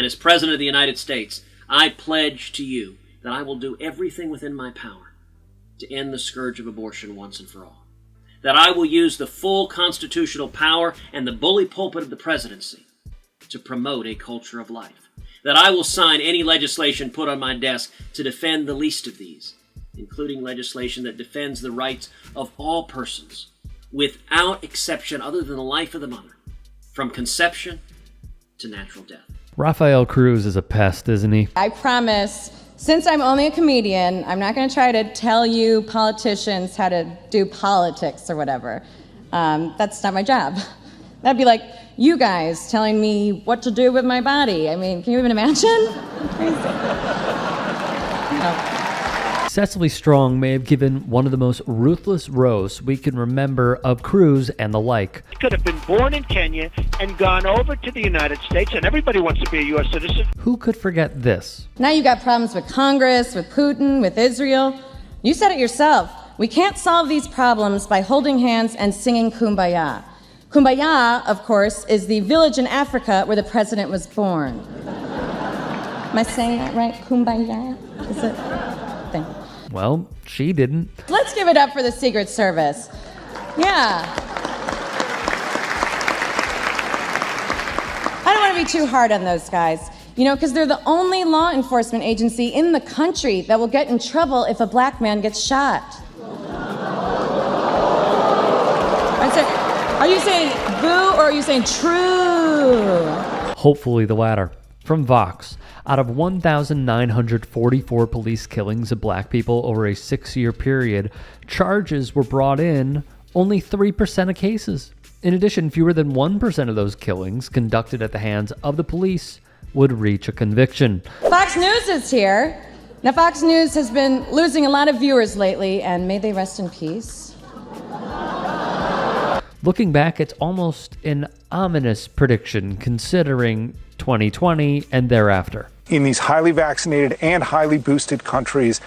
And as President of the United States, I pledge to you that I will do everything within my power to end the scourge of abortion once and for all. That I will use the full constitutional power and the bully pulpit of the presidency to promote a culture of life. That I will sign any legislation put on my desk to defend the least of these, including legislation that defends the rights of all persons, without exception other than the life of the mother, from conception to natural death. Rafael Cruz is a pest, isn't he? I promise, since I'm only a comedian, I'm not going to try to tell you politicians how to do politics or whatever. That's not my job. That'd be like you guys telling me what to do with my body. I mean, can you even imagine? Crazy. No. Cecily Strong may have given one of the most ruthless roasts we can remember of Cruz and the like. He could have been born in Kenya and gone over to the United States, and everybody wants to be a U.S. citizen. Who could forget this? Now you got problems with Congress, with Putin, with Israel. You said it yourself. We can't solve these problems by holding hands and singing Kumbaya. Kumbaya, of course, is the village in Africa where the president was born. Am I saying that right? Kumbaya? Is it? Thank you. Well, she didn't. Let's give it up for the Secret Service. Yeah. I don't want to be too hard on those guys, because they're the only law enforcement agency in the country that will get in trouble if a black man gets shot. Are you saying boo or are you saying true? Hopefully the latter. From Vox, out of 1,944 police killings of black people over a 6-year period, charges were brought in only 3% of cases. In addition, fewer than 1% of those killings conducted at the hands of the police would reach a conviction. Fox News is here. Now, Fox News has been losing a lot of viewers lately, and may they rest in peace. Looking back, it's almost an ominous prediction considering 2020 and thereafter. In these highly vaccinated and highly boosted countries,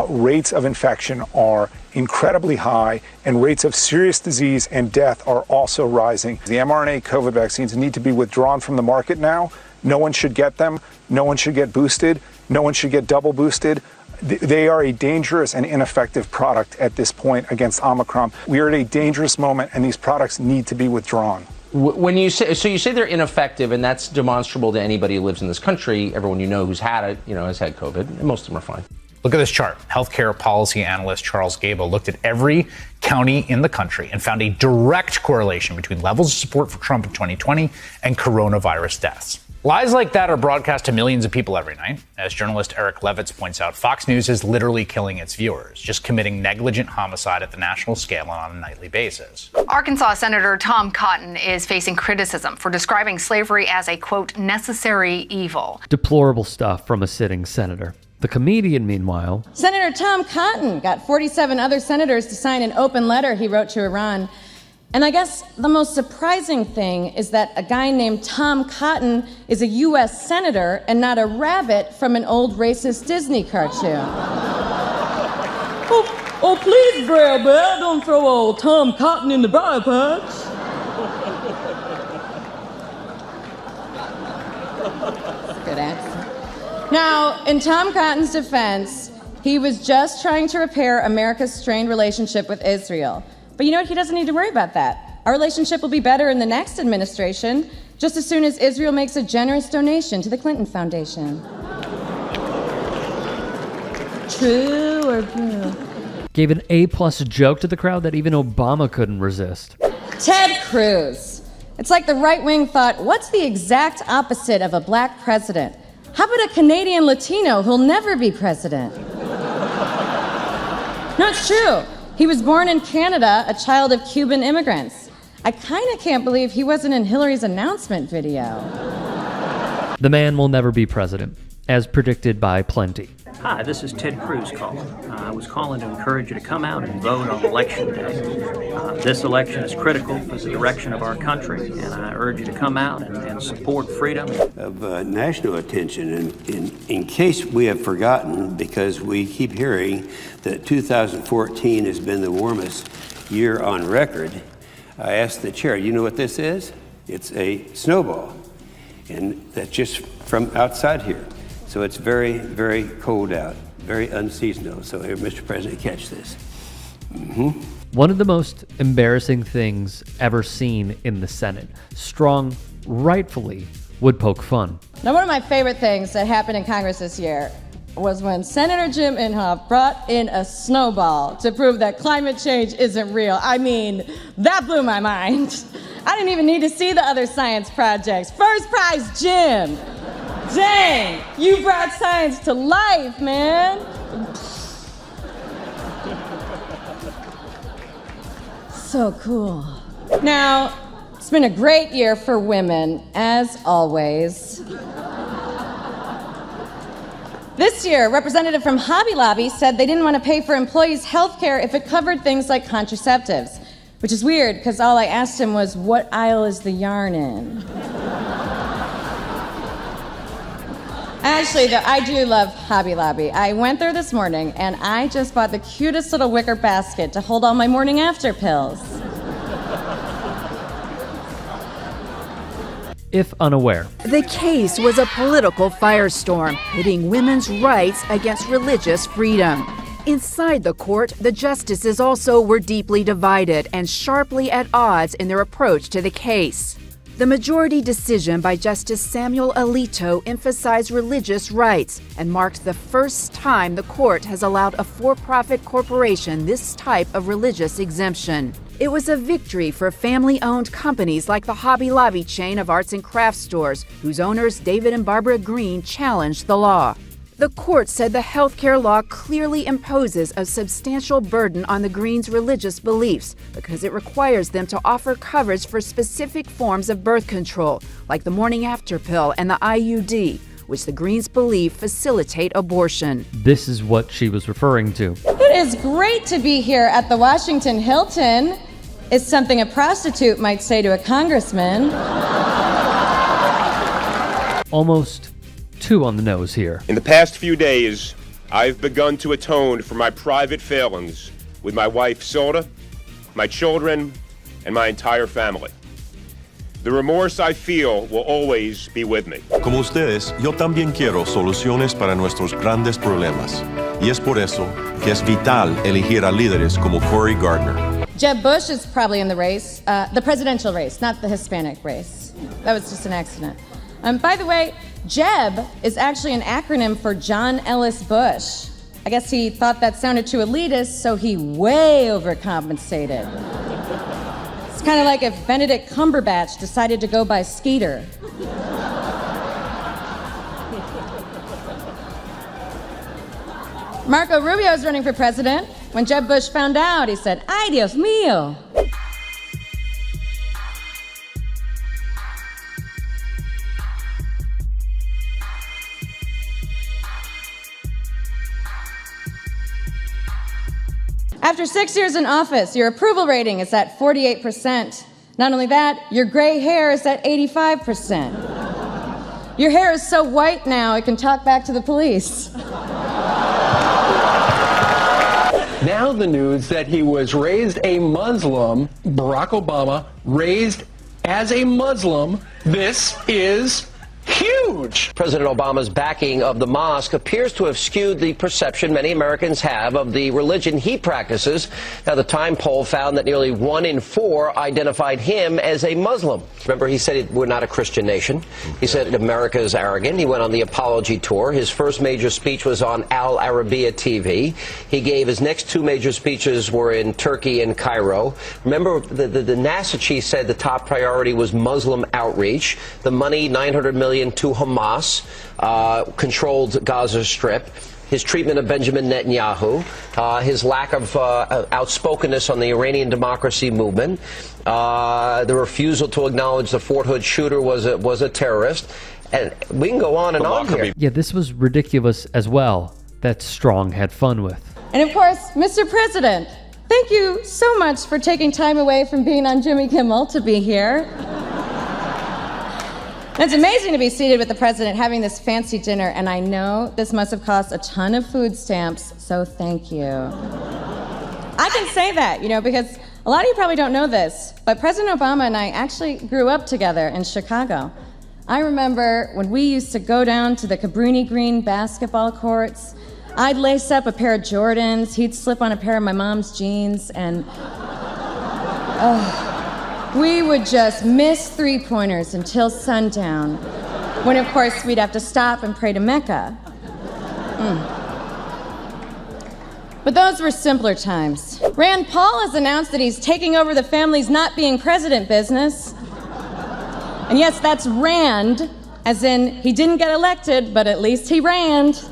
rates of infection are incredibly high, and rates of serious disease and death are also rising. The mRNA COVID vaccines need to be withdrawn from the market now. No one should get them. No one should get boosted. No one should get double boosted. They are a dangerous and ineffective product at this point against Omicron. We are at a dangerous moment, and these products need to be withdrawn. When you say they're ineffective, and that's demonstrable to anybody who lives in this country, everyone who's had it, has had COVID, and most of them are fine. Look at this chart. Healthcare policy analyst Charles Gable looked at every county in the country and found a direct correlation between levels of support for Trump in 2020 and coronavirus deaths. Lies like that are broadcast to millions of people every night. As journalist Eric Levitz points out, Fox News is literally killing its viewers, just committing negligent homicide at the national scale and on a nightly basis. Arkansas Senator Tom Cotton is facing criticism for describing slavery as a, quote, necessary evil. Deplorable stuff from a sitting senator. The comedian, meanwhile... Senator Tom Cotton got 47 other senators to sign an open letter he wrote to Iran. And I guess the most surprising thing is that a guy named Tom Cotton is a U.S. senator and not a rabbit from an old racist Disney cartoon. Oh, please, Brer Bear, don't throw old Tom Cotton in the briar patch. Good accent. Now, in Tom Cotton's defense, he was just trying to repair America's strained relationship with Israel. But you know what? He doesn't need to worry about that. Our relationship will be better in the next administration, just as soon as Israel makes a generous donation to the Clinton Foundation. True or true? Gave an A-plus joke to the crowd that even Obama couldn't resist. Ted Cruz. It's like the right wing thought, what's the exact opposite of a black president? How about a Canadian Latino who'll never be president? No, it's true. He was born in Canada, a child of Cuban immigrants. I kind of can't believe he wasn't in Hillary's announcement video. The man will never be president, as predicted by plenty. Hi, this is Ted Cruz calling. I was calling to encourage you to come out and vote on Election Day. This election is critical for the direction of our country, and I urge you to come out and support freedom. Of national attention, and in case we have forgotten, because we keep hearing that 2014 has been the warmest year on record, I asked the chair, you know what this is? It's a snowball. And that's just from outside here. So it's very, very cold out, very unseasonal. So here, Mr. President, catch this. One of the most embarrassing things ever seen in the Senate. Strong rightfully would poke fun. Now, one of my favorite things that happened in Congress this year was when Senator Jim Inhofe brought in a snowball to prove that climate change isn't real. I mean, that blew my mind. I didn't even need to see the other science projects. First prize, Jim. Dang, you brought science to life, man. So cool. Now, it's been a great year for women, as always. This year, a representative from Hobby Lobby said they didn't want to pay for employees' health care if it covered things like contraceptives, which is weird because all I asked him was, what aisle is the yarn in? Actually, though, I do love Hobby Lobby. I went there this morning, and I just bought the cutest little wicker basket to hold all my morning after pills. If unaware. The case was a political firestorm, pitting women's rights against religious freedom. Inside the court, the justices also were deeply divided and sharply at odds in their approach to the case. The majority decision by Justice Samuel Alito emphasized religious rights and marked the first time the court has allowed a for-profit corporation this type of religious exemption. It was a victory for family-owned companies like the Hobby Lobby chain of arts and crafts stores, whose owners David and Barbara Green challenged the law. The court said the healthcare law clearly imposes a substantial burden on the Greens' religious beliefs because it requires them to offer coverage for specific forms of birth control, like the morning after pill and the IUD, which the Greens believe facilitate abortion. This is what she was referring to. It is great to be here at the Washington Hilton. It's something a prostitute might say to a congressman. Almost two on the nose here. In the past few days, I've begun to atone for my private failings with my wife, Silda, my children, and my entire family. The remorse I feel will always be with me. Como ustedes, yo también quiero soluciones para nuestros grandes problemas. Y es por eso que es vital elegir a líderes como Cory Gardner. Jeb Bush is probably in the race, the presidential race, not the Hispanic race. That was just an accident. By the way, Jeb is actually an acronym for John Ellis Bush. I guess he thought that sounded too elitist, so he way overcompensated. It's kind of like if Benedict Cumberbatch decided to go by Skeeter. Marco Rubio is running for president. When Jeb Bush found out, he said, "Ay, Dios mío." After 6 years in office, your approval rating is at 48%. Not only that, your gray hair is at 85%. Your hair is so white now, it can talk back to the police. Now the news that he was raised a Muslim, Barack Obama, raised as a Muslim. This is huge. President Obama's backing of the mosque appears to have skewed the perception many Americans have of the religion he practices. Now, the Time poll found that nearly 1 in 4 identified him as a Muslim. Remember, he said we're not a Christian nation. He said America is arrogant. He went on the apology tour. His first major speech was on Al Arabiya TV. He gave his next 2 major speeches were in Turkey and Cairo. Remember, the NASA chief said the top priority was Muslim outreach. The money, $900 million to Hamas, controlled Gaza Strip, his treatment of Benjamin Netanyahu, his lack of outspokenness on the Iranian democracy movement, the refusal to acknowledge the Fort Hood shooter was a terrorist, and we can go on and on here. Yeah, this was ridiculous as well, that Strong had fun with. And of course, Mr. President, thank you so much for taking time away from being on Jimmy Kimmel to be here. It's amazing to be seated with the president having this fancy dinner, and I know this must have cost a ton of food stamps, so thank you. I can say that, because a lot of you probably don't know this, but President Obama and I actually grew up together in Chicago. I remember when we used to go down to the Cabrini Green basketball courts. I'd lace up a pair of Jordans, he'd slip on a pair of my mom's jeans, and we would just miss three-pointers until sundown, when of course we'd have to stop and pray to Mecca. But those were simpler times. Rand Paul has announced that he's taking over the family's not being president business. And yes, that's Rand, as in he didn't get elected, but at least he ranned.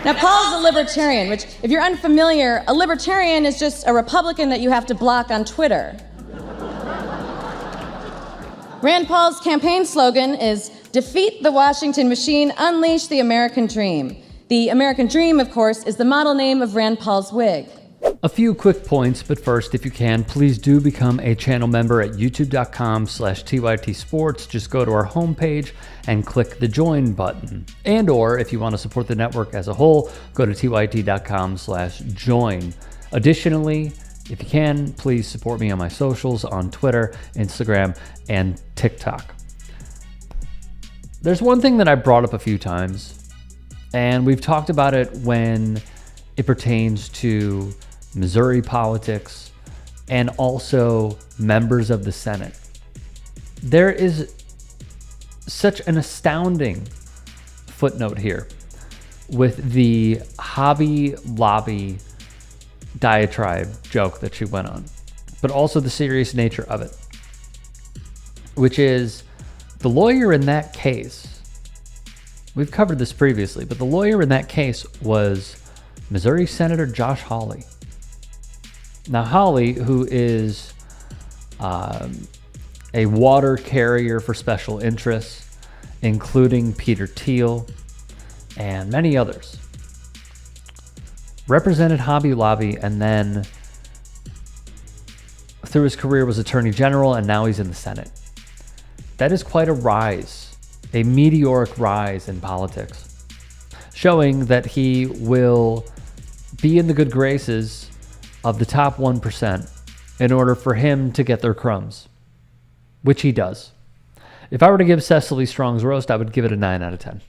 Now, Paul's a libertarian, which, if you're unfamiliar, a libertarian is just a Republican that you have to block on Twitter. Rand Paul's campaign slogan is, "Defeat the Washington machine, unleash the American dream." The American dream, of course, is the model name of Rand Paul's wig. A few quick points, but first, if you can, please do become a channel member at youtube.com/TYT Sports. Just go to our homepage and click the join button. And or if you want to support the network as a whole, go to tyt.com/join. Additionally, if you can, please support me on my socials on Twitter, Instagram, and TikTok. There's one thing that I brought up a few times, and we've talked about it when it pertains to Missouri politics and also members of the Senate. There is such an astounding footnote here with the Hobby Lobby diatribe joke that she went on, but also the serious nature of it, which is the lawyer in that case. We've covered this previously, but the lawyer in that case was Missouri Senator Josh Hawley. Now, Hawley, who is a water carrier for special interests, including Peter Thiel and many others, represented Hobby Lobby, and then through his career was Attorney General, and now he's in the Senate. That is quite a rise, a meteoric rise in politics, showing that he will be in the good graces of the top 1% in order for him to get their crumbs, which he does. If I were to give Cecily Strong's roast, I would give it a 9 out of 10.